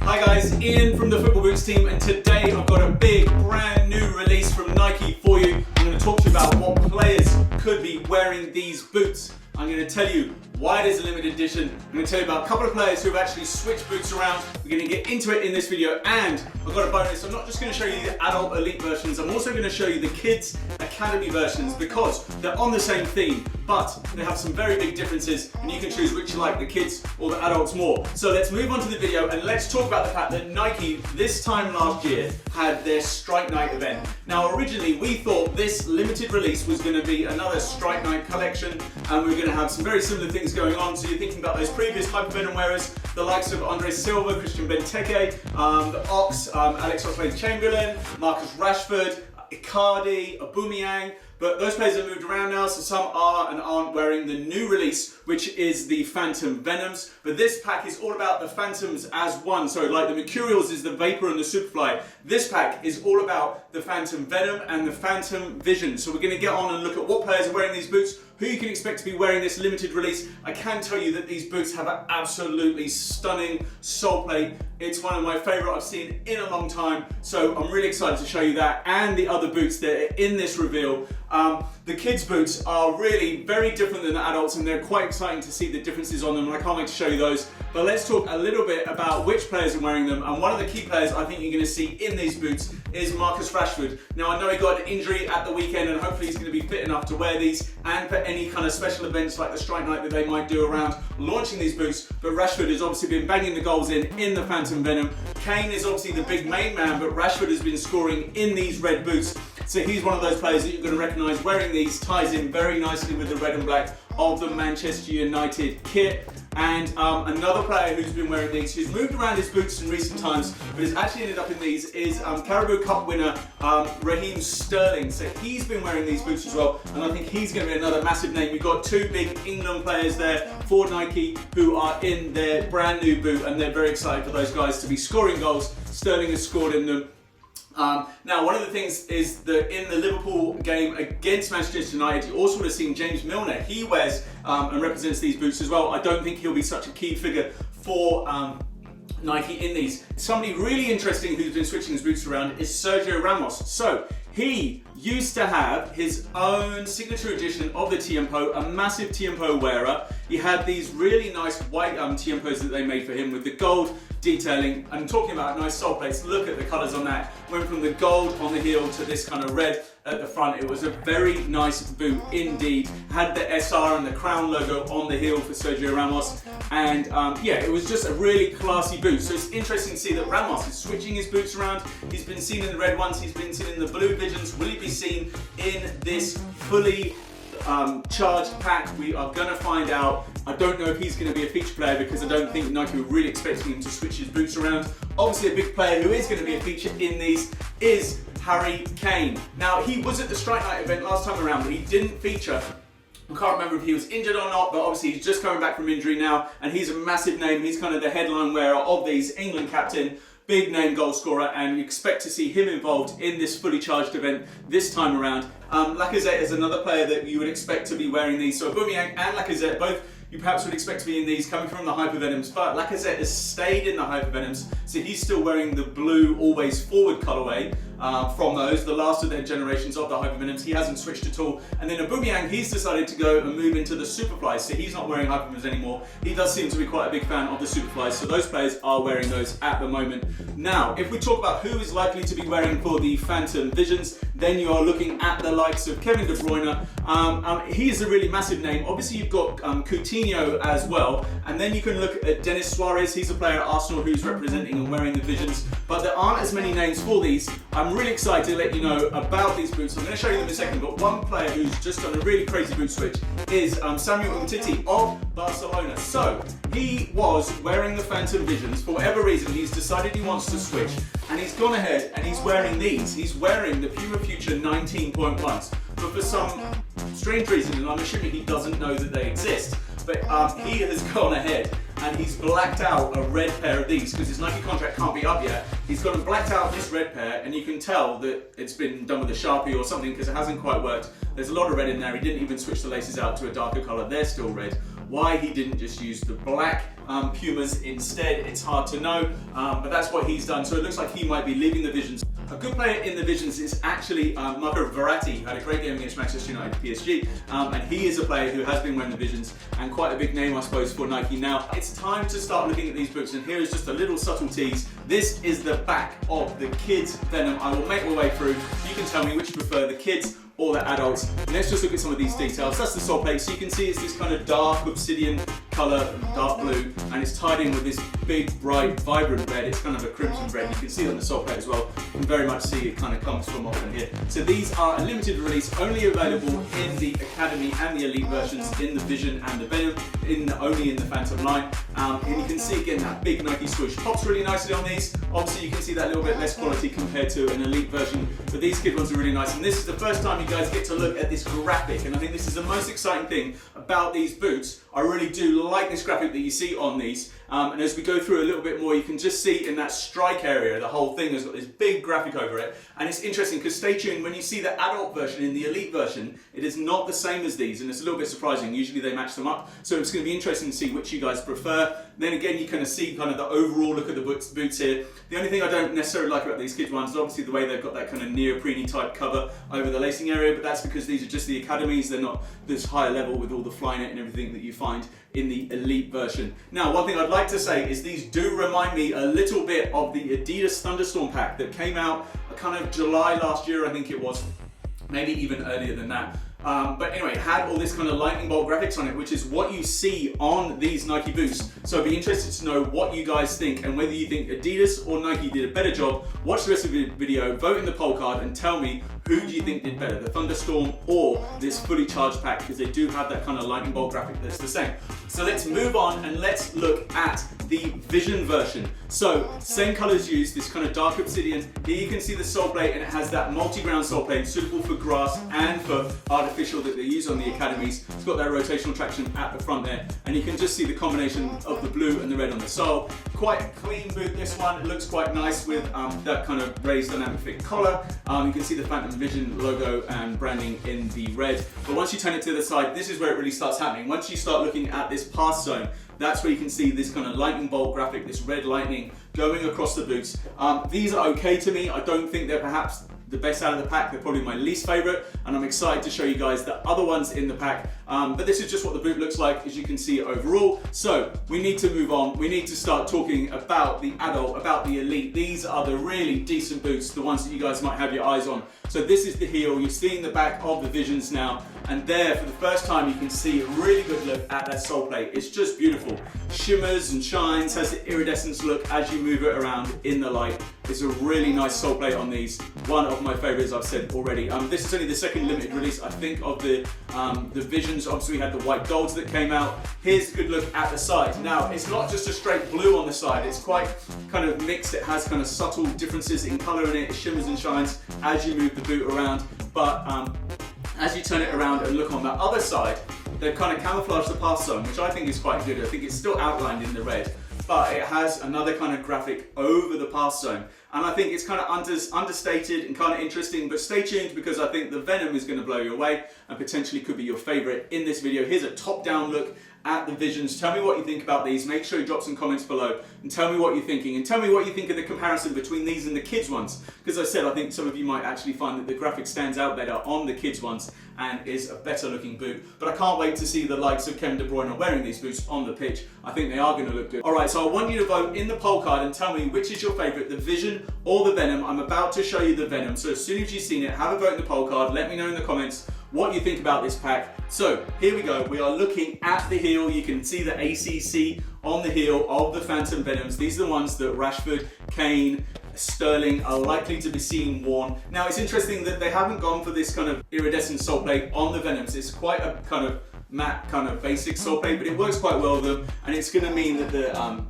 Hi guys, Ian from the Football Boots team, and today I've got a big brand new release from Nike for you. I'm going to talk to you about what players could be wearing these boots. I'm going to tell you why it is a limited edition. I'm going to tell you about a couple of players who have actually switched boots around. We're going to get into it in this video, and I've got a bonus. I'm not just going to show you the adult elite versions, I'm also going to show you the kids academy versions because they're on the same theme, but they have some very big differences, and you can choose which you like, the kids or the adults more. So let's move on to the video, and let's talk about the fact that Nike, this time last year, had their Strike Night event. Now originally we thought this limited release was going to be another Strike Night collection, and we were going to have some very similar things going on. So you're thinking about those previous Hyper Venom wearers, the likes of Andre Silva, Christian Benteke, the Ox, Alex Oxlade-Chamberlain, Marcus Rashford, Icardi, Aubameyang. But those players have moved around now, so some are and aren't wearing the new release, which is the Phantom Venoms. But this pack is all about the Phantoms as one. So like the Mercurials is the Vapor and the Superfly. This pack is all about the Phantom Venom and the Phantom Vision. So we're going to get on and look at what players are wearing these boots, who you can expect to be wearing this limited release. I can tell you that these boots have an absolutely stunning sole plate. It's one of my favourite I've seen in a long time, so I'm really excited to show you that and the other boots that are in this reveal. The kids' boots are really very different than the adults, and they're quite exciting to see the differences on them, and I can't wait to show you those. But let's talk a little bit about which players are wearing them, and one of the key players I think you're going to see in these boots is Marcus Rashford. Now I know he got an injury at the weekend, and hopefully he's going to be fit enough to wear these and for any kind of special events like the Strike Night that they might do around launching these boots. But Rashford has obviously been banging the goals in the Phantom Venom. Kane is obviously the big main man, but Rashford has been scoring in these red boots. So he's one of those players that you're going to recognise wearing these, ties in very nicely with the red and black of the Manchester United kit. And another player who's been wearing these, who's moved around his boots in recent times, but has actually ended up in these, is Carabao Cup winner Raheem Sterling. So he's been wearing these boots as well, and I think he's going to be another massive name. We've got two big England players there for Nike who are in their brand new boot, and they're very excited for those guys to be scoring goals. Sterling has scored in them. Now, one of the things is that in the Liverpool game against Manchester United, you also would have seen James Milner. He wears and represents these boots as well. I don't think he'll be such a key figure for Nike in these. Somebody really interesting who's been switching his boots around is Sergio Ramos. So he used to have his own signature edition of the Tiempo, a massive Tiempo wearer. He had these really nice white Tiempos that they made for him with the gold detailing. I'm talking about nice sole plates. Look at the colours on that. Went from the gold on the heel to this kind of red at the front. It was a very nice boot indeed. Had the SR and the crown logo on the heel for Sergio Ramos, and yeah, it was just a really classy boot. So it's interesting to see that Ramos is switching his boots around. He's been seen in the red ones, he's been seen in the blue Visions. Will he be seen in this fully charged pack? We are going to find out. I don't know if he's going to be a feature player because I don't think Nike were really expecting him to switch his boots around. Obviously a big player who is going to be a feature in these is Harry Kane. Now he was at the Strike Night event last time around, but he didn't feature. I can't remember if he was injured or not, but obviously he's just coming back from injury now, and he's a massive name. He's kind of the headline wearer of these, England captain, big name goal scorer, and you expect to see him involved in this fully charged event this time around. Lacazette is another player that you would expect to be wearing these. So Aubameyang and Lacazette, both you perhaps would expect to be in these coming from the Hyper Venoms, but Lacazette has stayed in the Hyper Venoms, so he's still wearing the blue always forward colourway from those, the last of their generations of the Hyper Venoms. He hasn't switched at all. And then Aubameyang, he's decided to go and move into the Superflies, so he's not wearing Hyper Venoms anymore. He does seem to be quite a big fan of the Superflies, so those players are wearing those at the moment. Now, if we talk about who is likely to be wearing for the Phantom Visions, then you are looking at the likes of Kevin De Bruyne. He is a really massive name. Obviously you've got Coutinho as well, and then you can look at Denis Suarez. He's a player at Arsenal who's representing and wearing the Visions, but there aren't as many names for these. I'm really excited to let you know about these boots. I'm going to show you them in a second, but one player who's just done a really crazy boot switch is Samuel Umtiti of Barcelona. So he was wearing the Phantom Visions. For whatever reason, he's decided he wants to switch, and he's gone ahead and he's wearing these. He's wearing the Puma Future 19.1s, but for some strange reason, and I'm assuming he doesn't know that they exist, but he has gone ahead and he's blacked out a red pair of these because his Nike contract can't be up yet. He's gone and blacked out this red pair, and you can tell that it's been done with a Sharpie or something because it hasn't quite worked. There's a lot of red in there. He didn't even switch the laces out to a darker color. They're still red. Why he didn't just use the black Pumas instead. It's hard to know, but that's what he's done. So it looks like he might be leaving the Visions. A good player in the Visions is actually Marco Verratti, who had a great game against Manchester United PSG, and he is a player who has been wearing the Visions and quite a big name, I suppose, for Nike. Now, it's time to start looking at these boots, and here is just a little subtle tease. This is the back of the kids' Venom. I will make my way through. You can tell me which you prefer, the kids or the adults. Let's just look at some of these details. That's the sole plate. So you can see it's this kind of dark obsidian color, dark blue, and it's tied in with this big, bright, vibrant red. It's kind of a crimson red. You can see it on the sole plate as well. You can very much see it kind of comes from off in here. So these are a limited release, only available in the Academy and the Elite versions, in the Vision and the Venom, only in the Phantom line. And you can see again that big Nike swoosh. Pops really nicely on these. Obviously you can see that little bit less quality compared to an Elite version, but these kid ones are really nice. And this is the first time you guys get to look at this graphic, and I think this is the most exciting thing about these boots. I really do like this graphic that you see on these, and as we go through a little bit more, you can just see in that strike area, the whole thing has got this big graphic over it, and it's interesting because, stay tuned, when you see the adult version in the Elite version, it is not the same as these, and it's a little bit surprising. Usually they match them up, so it's going to be interesting to see which you guys prefer. Then again, you kind of see kind of the overall look at the boots here. The only thing I don't necessarily like about these kids ones is obviously the way they've got that kind of neoprene type cover over the lacing area, but that's because these are just the Academies. They're not this higher level with all the Flynet and everything that you find in the Elite version. Now, one thing I'd like to say is these do remind me a little bit of the Adidas Thunderstorm pack that came out kind of July last year, I think it was, maybe even earlier than that. But anyway, it had all this kind of lightning bolt graphics on it, which is what you see on these Nike boots. So I'd be interested to know what you guys think and whether you think Adidas or Nike did a better job. Watch the rest of the video, vote in the poll card, and tell me who do you think did better, the Thunderstorm or this fully charged pack, because they do have that kind of lightning bolt graphic that's the same. So let's move on and let's look at the Vision version. So same colors used, this kind of dark obsidian. Here you can see the sole plate, and it has that multi-ground sole plate suitable for grass and for artificial that they use on the Academies. It's got that rotational traction at the front there, and you can just see the combination of the blue and the red on the sole. Quite a clean boot, this one. It looks quite nice with that kind of raised dynamic fit collar. You can see the Phantom Vision logo and branding in the red. But once you turn it to the side, this is where it really starts happening. Once you start looking at this pass zone, that's where you can see this kind of lightning bolt graphic, this red lightning going across the boots. These are okay to me. I don't think they're perhaps the best out of the pack. They're probably my least favorite, and I'm excited to show you guys the other ones in the pack. But this is just what the boot looks like, as you can see overall. So we need to move on. We need to start talking about the adult, about the Elite. These are the really decent boots, the ones that you guys might have your eyes on. So this is the heel. You're seeing the back of the Visions now, and there for the first time you can see a really good look at that sole plate. It's just beautiful. Shimmers and shines, has the iridescence look as you move it around in the light. It's a really nice sole plate on these. One of my favorites, I've said already. This is only the second limited release, I think, of the Visions. Obviously we had the white golds that came out. Here's a good look at the side. Now, it's not just a straight blue on the side. It's quite kind of mixed. It has kind of subtle differences in color in it. It shimmers and shines as you move the boot around. But as you turn it around and look on that other side, they've kind of camouflaged the pass zone, which I think is quite good. I think it's still outlined in the red, but it has another kind of graphic over the pass zone. And I think it's kind of understated and kind of interesting, but stay tuned because I think the Venom is going to blow you away and potentially could be your favorite in this video. Here's a top-down look at the Visions. Tell me what you think about these. Make sure you drop some comments below and tell me what you're thinking, and tell me what you think of the comparison between these and the kids ones, because I said I think some of you might actually find that the graphic stands out better on the kids ones and is a better looking boot. But I can't wait to see the likes of Kevin De Bruyne wearing these boots on the pitch. I think they are going to look good. Alright, so I want you to vote in the poll card and tell me which is your favorite, the Vision or the Venom. I'm about to show you the Venom, so as soon as you've seen it, have a vote in the poll card. Let me know in the comments what you think about this pack. So here we go. We are looking at the heel. You can see the ACC on the heel of the Phantom Venoms. These are the ones that Rashford, Kane, Sterling are likely to be seen worn. Now it's interesting that they haven't gone for this kind of iridescent sole plate on the Venoms. It's quite a kind of matte, kind of basic sole plate, but it works quite well with them, and it's going to mean that the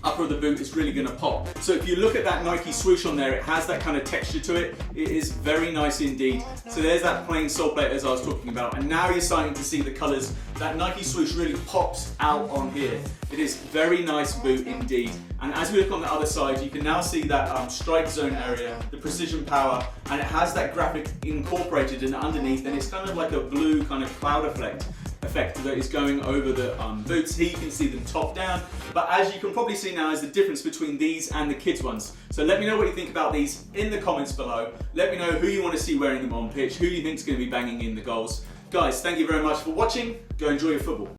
upper of the boot is really going to pop. So if you look at that Nike swoosh on there, it has that kind of texture to it. It is very nice indeed. So there's that plain sole plate as I was talking about, and now you're starting to see the colors. That Nike swoosh really pops out on here. It is very nice boot indeed. And as we look on the other side, you can now see that strike zone area, the precision power, and it has that graphic incorporated in underneath, and it's kind of like a blue kind of cloud effect effect that is going over the boots. Here you can see them top down, but as you can probably see now is the difference between these and the kids ones. So let me know what you think about these in the comments below. Let me know who you want to see wearing them on pitch, who you think is going to be banging in the goals. Guys, thank you very much for watching. Go enjoy your football.